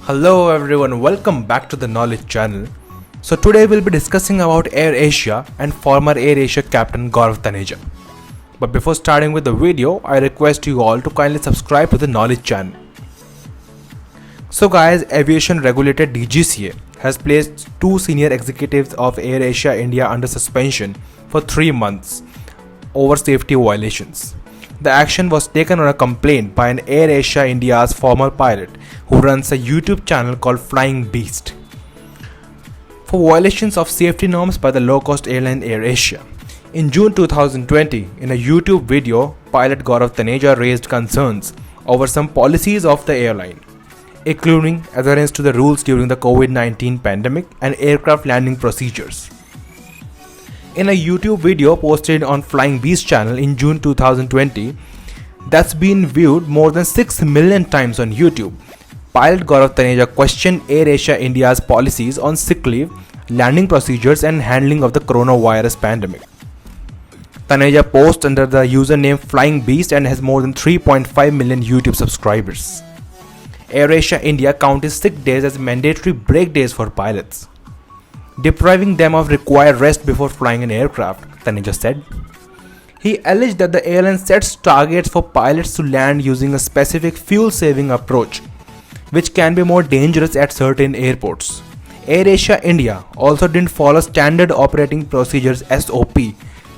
Hello everyone, welcome back to the Knowledge Channel. So today we'll be discussing about AirAsia and former AirAsia captain Gaurav Taneja. But before starting with the video, I request you all to kindly subscribe to the Knowledge Channel. So guys, aviation regulator DGCA has placed two senior executives of AirAsia India under suspension for 3 months over safety violations. The action was taken on a complaint by an AirAsia India's former pilot who runs a YouTube channel called Flying Beast for violations of safety norms by the low-cost airline AirAsia. In June 2020, in a YouTube video, pilot Gaurav Taneja raised concerns over some policies of the airline, including adherence to the rules during the COVID-19 pandemic and aircraft landing procedures. In a YouTube video posted on Flying Beast channel in June 2020 that's been viewed more than 6 million times on YouTube, pilot Gaurav Taneja questioned AirAsia India's policies on sick leave, landing procedures and handling of the coronavirus pandemic. Taneja posts under the username Flying Beast and has more than 3.5 million YouTube subscribers. AirAsia India counted sick days as mandatory break days for pilots, depriving them of required rest before flying an aircraft, Taneja said. He alleged that the airline sets targets for pilots to land using a specific fuel-saving approach, which can be more dangerous at certain airports. AirAsia India also didn't follow standard operating procedures (SOP)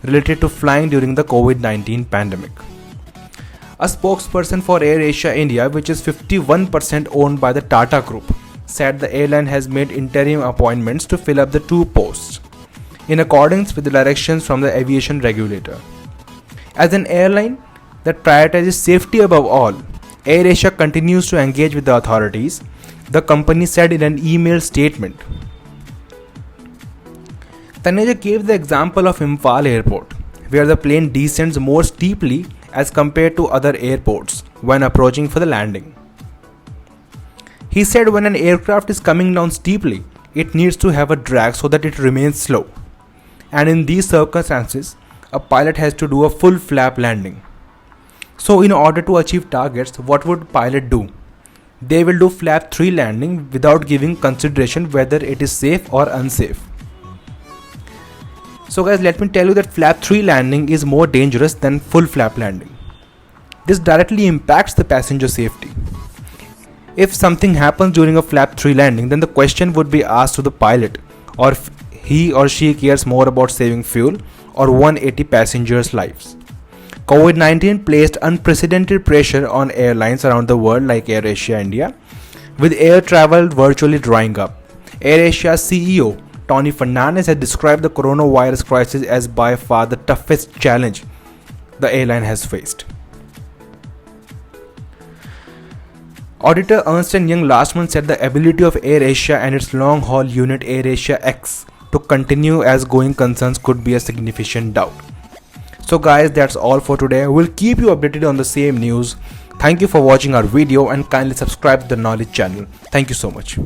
related to flying during the COVID-19 pandemic. A spokesperson for AirAsia India, which is 51% owned by the Tata Group, said the airline has made interim appointments to fill up the two posts, in accordance with the directions from the aviation regulator. As an airline that prioritizes safety above all, AirAsia continues to engage with the authorities, the company said in an email statement. Taneja gave the example of Imphal Airport, where the plane descends more steeply as compared to other airports when approaching for the landing. He said when an aircraft is coming down steeply, it needs to have a drag so that it remains slow. And in these circumstances, a pilot has to do a full flap landing. So in order to achieve targets, what would pilot do? They will do flap 3 landing without giving consideration whether it is safe or unsafe. So guys, let me tell you that flap 3 landing is more dangerous than full flap landing. This directly impacts the passenger safety. If something happens during a flap 3 landing, then the question would be asked to the pilot, or if he or she cares more about saving fuel or 180 passengers' lives. COVID-19 placed unprecedented pressure on airlines around the world like AirAsia India, with air travel virtually drying up. AirAsia's CEO, Tony Fernandez, has described the coronavirus crisis as by far the toughest challenge the airline has faced. Auditor Ernst & Young last month said the ability of AirAsia and its long-haul unit AirAsia X to continue as going concerns could be a significant doubt. So guys, that's all for today. We'll keep you updated on the same news. Thank you for watching our video and kindly subscribe to the Knowledge Channel. Thank you so much.